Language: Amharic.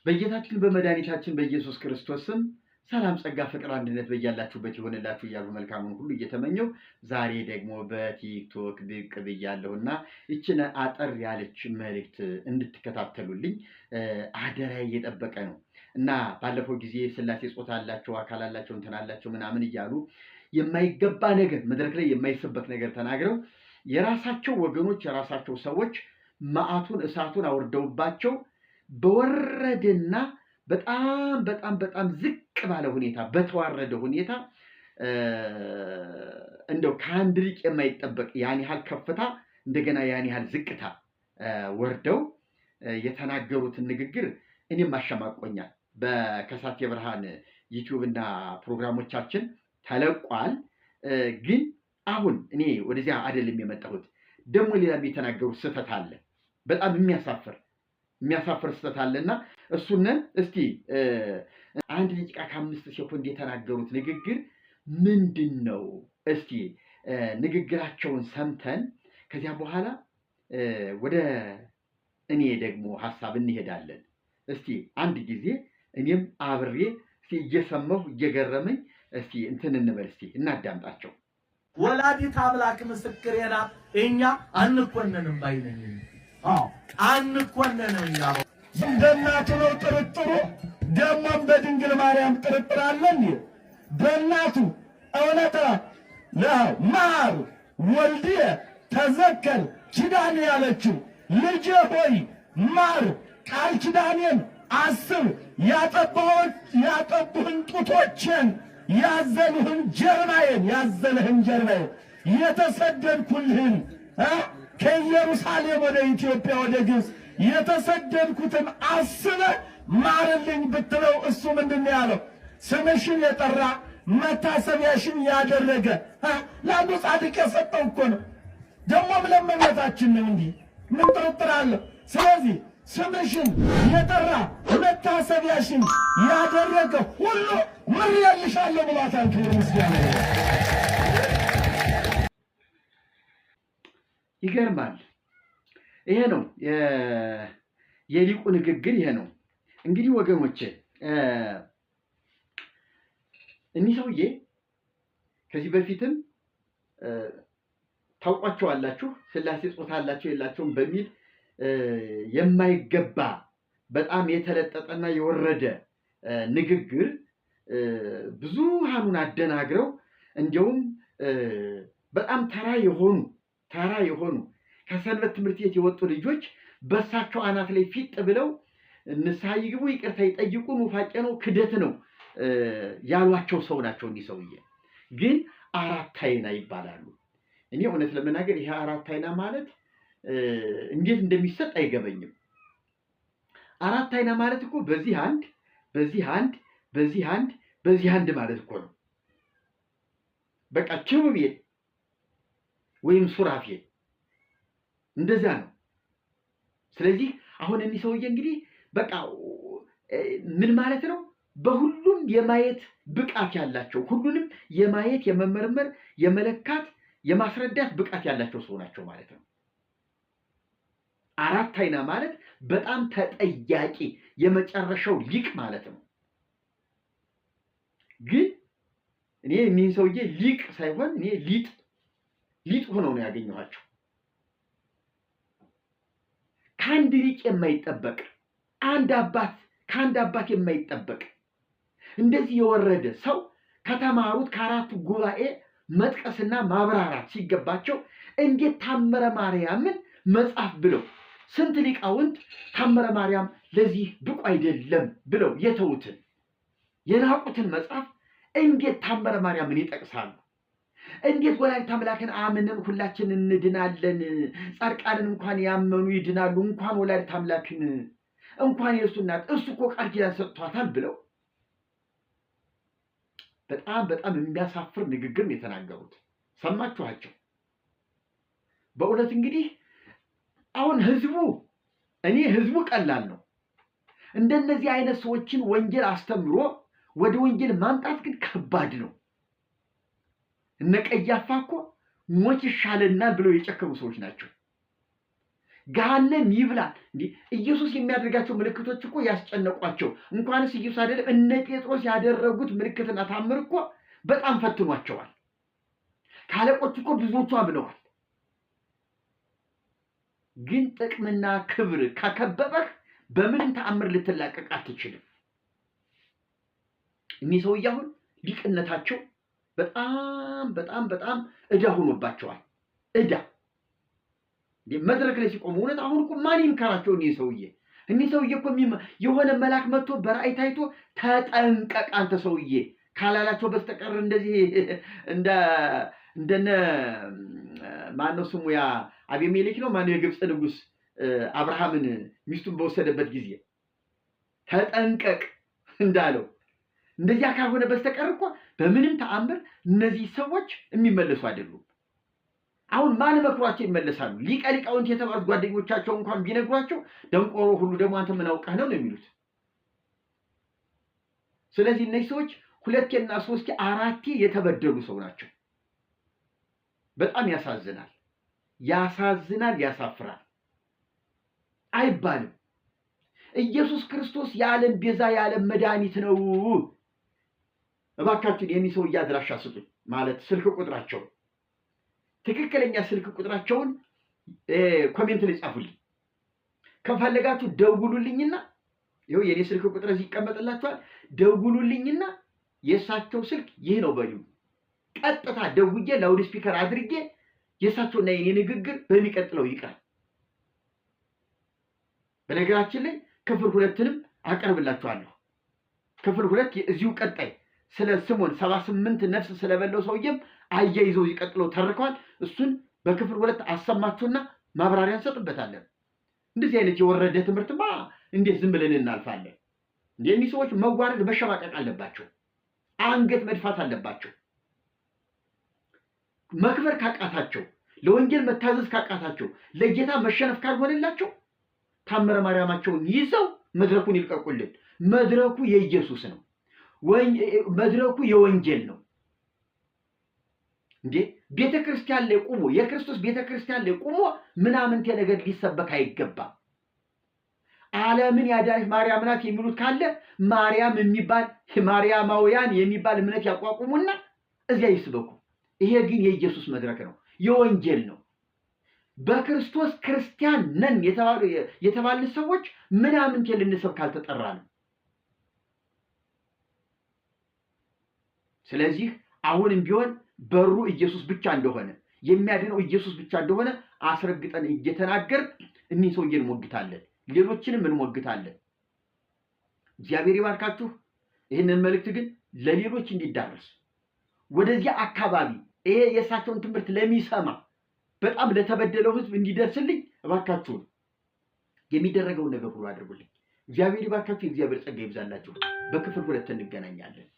በጌታችን በመድኃኒታችን በኢየሱስ ክርስቶስ ስም ሰላም ጸጋ ፍቅር አንድነት በያላችሁበት ይሆንላችሁ እያሉ መልካሙን ሁሉ እየተመኘው ዛሬ ደግሞ በቲክቶክ ብቅ ብያለሁና ይችን አጠር ያለች መልእክት እንድትከታተሉልኝ አደራዬ እየጠበቀ ነው እና ባለፈው ጊዜ ስላሴ ጾታ አላቸው አካል አላቸው እንትን አላቸው ምናምን እያሉ የማይገባ ነገር መድረክ ላይ የማይሰበክ ነገር ተናግረው የራሳቸው ወገኖች የራሳቸው ሰዎች መዓቱን እሳቱን አወርደውባቸው በወረደና በጣም ዝቅ ባለ ሁኔታ በተዋረደ ሁኔታ እንደው ከአንድ ሊቅ የማይጠበቅ ያን ያህል ከፍታ እንደገና ያን ያህል ዝቅታ ወርደው የተናገሩትን ንግግር እኔም አሸማቆኛል። በከሳቴ ብርሃን ዩቲዩብ እና ፕሮግራሞቻችን ተለቋል። ግን አሁን እኔ ወደዚያ አይደለም የመጣሁት። ደግሞ ሌላም የተናገሩት ስህተት አለ። በጣም የሚያሳፍር ስህተት አለና እሱን እስቲ አንድ ደቂቃ ከ5 ሴኮንድ የተናገሩት ንግግር ምንድን ነው? እስቲ ንግግራቸውን ሰምተን ከዚያ በኋላ ወደ እኔ ደግሞ ሐሳብ እንሄዳለን። እስቲ አንድ ጊዜ እኔም አብሬ እስቲ እየሰማሁ እየገረመኝ እስቲ እንትን እንበል እስቲ እናዳምጣቸው። ወላዲተ አምላክ ምስክሬ ናት። እኛ አንኮነንም ባይነኝ አንኮነንም ያው በእናቱ ነው ጥርጥሩ። ደሞም በድንግል ማርያም ጥርጥር አለን። በእናቱ እውነት ነው ማር ወልድየ ተዘከር ኪዳን ያለችው ልጄ ሆይ ማር ቃል ኪዳኔን አስብ፣ ያጠቡህን ጡቶችን ያዘልህን ጀርባዬን የተሰደድኩልህን ከኢየሩሳሌም ወደ ኢትዮጵያ ወደ ግብፅ የተሰደድኩትን አስበህ ማርልኝ ብትለው እሱ ምንድን ነው ያለው? ስምሽን የጠራ መታሰቢያሽን ያደረገ ለአንዱ ጻድቅ የሰጠው እኮ ነው። ደግሞም ለመነታችን ነው እንጂ ምን ጥርጥር አለ? ስለዚህ ስምሽን የጠራ መታሰቢያሽን ያደረገ ሁሉ ምሬልሻለሁ ብሏታል። ክብር ምስጋና። ይገርማል። ይሄ ነው የሊቁ ንግግር። ይሄ ነው እንግዲህ ወገኖቼ። እኒህ ሰውዬ ከዚህ በፊትም ታውቋቸዋላችሁ። ስላሴ ጾታ አላቸው የላቸውም በሚል የማይገባ በጣም የተለጠጠና የወረደ ንግግር ብዙሃኑን አደናግረው እንዲያውም በጣም ተራ የሆኑ ከሰንበት ትምህርት ቤት የወጡ ልጆች በሳቸው አናት ላይ ፊጥ ብለው ንስሐ ይግቡ፣ ይቅርታ ይጠይቁ፣ ኑፋቄ ነው፣ ክደት ነው ያሏቸው ሰው ናቸው። እኒህ ሰውዬ ግን አራት አይና ይባላሉ። እኔ እውነት ለመናገር ይሄ አራት አይና ማለት እንዴት እንደሚሰጥ አይገበኝም። አራት አይና ማለት እኮ በዚህ አንድ ማለት እኮ ነው። በቃ ኪሩቤል ወይም ሱራፌል እንደዛ ነው። ስለዚህ አሁን እኒህ ሰውዬ እንግዲህ በቃ ምን ማለት ነው? በሁሉም የማየት ብቃት ያላቸው፣ ሁሉንም የማየት የመመርመር የመለካት የማስረዳት ብቃት ያላቸው ሰው ናቸው ማለት ነው። አራት አይና ማለት በጣም ተጠያቂ የመጨረሻው ሊቅ ማለት ነው። ግን እኔ እኒህን ሰውዬ ሊቅ ሳይሆን እኔ ሊጥ ሆነው ነው ያገኘኋቸው። ከአንድ ሊቅ የማይጠበቅ ከአንድ አባት የማይጠበቅ እንደዚህ የወረደ ሰው ከተማሩት ከአራቱ ጉባኤ መጥቀስና ማብራራት ሲገባቸው እንዴት ታምረ ማርያምን መጽሐፍ ብለው ስንት ሊቃውንት ታምረ ማርያም ለዚህ ብቁ አይደለም ብለው የተውትን የናቁትን መጽሐፍ እንዴት ታምረ ማርያምን ይጠቅሳሉ? እንዴት ወላዲተ አምላክን አምነን ሁላችን እንድናለን፣ ጻድቃንን እንኳን ያመኑ ይድናሉ፣ እንኳን ወላዲተ አምላክን እንኳን የእሱ እናት እሱ እኮ ቃል ኪዳን ሰጥቷታል ብለው በጣም የሚያሳፍር ንግግር የተናገሩት ሰማችኋቸው። በእውነት እንግዲህ አሁን ህዝቡ ቀላል ነው። እንደነዚህ አይነት ሰዎችን ወንጌል አስተምሮ ወደ ወንጌል ማምጣት ግን ከባድ ነው። እነ ቀያፋ እኮ ሞት ይሻለናል ብለው የጨከሙ ሰዎች ናቸው። ገሃነም ይብላል። እንዲህ ኢየሱስ የሚያደርጋቸው ምልክቶች እኮ ያስጨነቋቸው እንኳንስ ኢየሱስ አይደለም እነ ጴጥሮስ ያደረጉት ምልክትና ታምር እኮ በጣም ፈትኗቸዋል። ካለቆች እኮ ብዙዎቹ አምነዋል። ግን ጥቅምና ክብር ካከበበህ በምንም ተአምር ልትላቀቅ አትችልም። እኒህ ሰውዬ አሁን ሊቅነታቸው በጣም በጣም በጣም ዕዳ ሆኖባቸዋል። ዕዳ መድረክ ላይ ሲቆሙ እውነት አሁን እኮ ማን ይምከራቸው? እኒህ ሰውዬ እኮ የሆነ መልአክ መጥቶ በራእይ ታይቶ ተጠንቀቅ አንተ ሰውዬ ካላላቸው በስተቀር እንደዚህ እንደነ ማነው ስሙ ያ አቤሜሌክ ነው ማነው የግብፅ ንጉሥ አብርሃምን ሚስቱን በወሰደበት ጊዜ ተጠንቀቅ እንዳለው እንደዚያ ካልሆነ በስተቀር እኮ በምንም ተአምር እነዚህ ሰዎች የሚመለሱ አይደሉም። አሁን ማን መክሯቸው ይመለሳሉ? ሊቀ ሊቃውንት የተባሉት ጓደኞቻቸው እንኳን ቢነግሯቸው ደንቆሮ ሁሉ ደግሞ አንተ ምን አውቀህ ነው የሚሉት። ስለዚህ እነዚህ ሰዎች 2ና 3 4 የተበደሉ ሰው ናቸው። በጣም ያሳዝናል፣ ያሳፍራል አይባልም። ኢየሱስ ክርስቶስ የዓለም ቤዛ የዓለም መድኃኒት ነው። እባካችሁን የኔ ሰው አድራሻ ስጡኝ፣ ማለት ስልክ ቁጥራቸው ትክክለኛ ስልክ ቁጥራቸውን ኮሜንት ላይ ጻፉልኝ። ከፈለጋችሁ ደውሉልኝና ይኸው የኔ ስልክ ቁጥር እዚህ ይቀመጥላችኋል። ደውሉልኝና የእሳቸው ስልክ ይህ ነው በሉ። ቀጥታ ደውዬ ላውድ ስፒከር አድርጌ የእሳቸውና የኔ ንግግር በሚቀጥለው ይቀራል። በነገራችን ላይ ክፍል 2ንም አቀርብላችኋለሁ። ክፍል 2 እዚሁ ቀጣይ ስለ ስምዖን 78 ነፍስ ስለበለው ሰውዬም አያይዘው ይቀጥለው ተርከዋል። እሱን በክፍል 2 አሰማችሁና ማብራሪያ እንሰጥበታለን። እንደዚህ አይነት የወረደ ትምህርትማ እንዴት ዝም ብለን እናልፋለን? እነዚህ ሰዎች መዋረድ መሸማቀቅ አለባቸው። አንገት መድፋት አለባቸው። መክበር ካቃታቸው፣ ለወንጌል መታዘዝ ካቃታቸው፣ ለጌታ መሸነፍ ካልሆነላቸው ታምረ ማርያማቸውን ይዘው መድረኩን ይልቀቁልን። መድረኩ የኢየሱስ ነው። መድረኩ የወንጌል ነው። እንዴ ቤተክርስቲያን ላይ ቆሞ የክርስቶስ ቤተክርስቲያን ላይ ቆሞ ምናምንቴ ነገር ሊሰበክ አይገባም። ዓለምን ያዳነች ማርያም ናት የሚሉት ካለ ማርያም የሚባል ማርያማውያን የሚባል እምነት ያቋቁሙና እዚያ ይስበኩ። ይሄ ግን የኢየሱስ መድረክ ነው፣ የወንጌል ነው። በክርስቶስ ክርስቲያን ነን የተባሉ ሰዎች ምናምንቴ ልንሰብክ አልተጠራንም። ስለዚህ አሁንም ቢሆን በሩ ኢየሱስ ብቻ እንደሆነ የሚያድነው ኢየሱስ ብቻ እንደሆነ አስረግጠን እየተናገር እኒህ ሰውዬ እንሞግታለን፣ ሌሎችንም እንሞግታለን። እግዚአብሔር ይባርካችሁ። ይህንን መልእክት ግን ለሌሎች እንዲዳረስ ወደዚያ አካባቢ ይሄ የእሳቸውን ትምህርት ለሚሰማ በጣም ለተበደለው ሕዝብ እንዲደርስልኝ እባካችሁን የሚደረገውን ነገር ሁሉ አድርጉልኝ። እግዚአብሔር ይባርካችሁ። እግዚአብሔር ጸጋ ይብዛላችሁ። በክፍል 2 እንገናኛለን።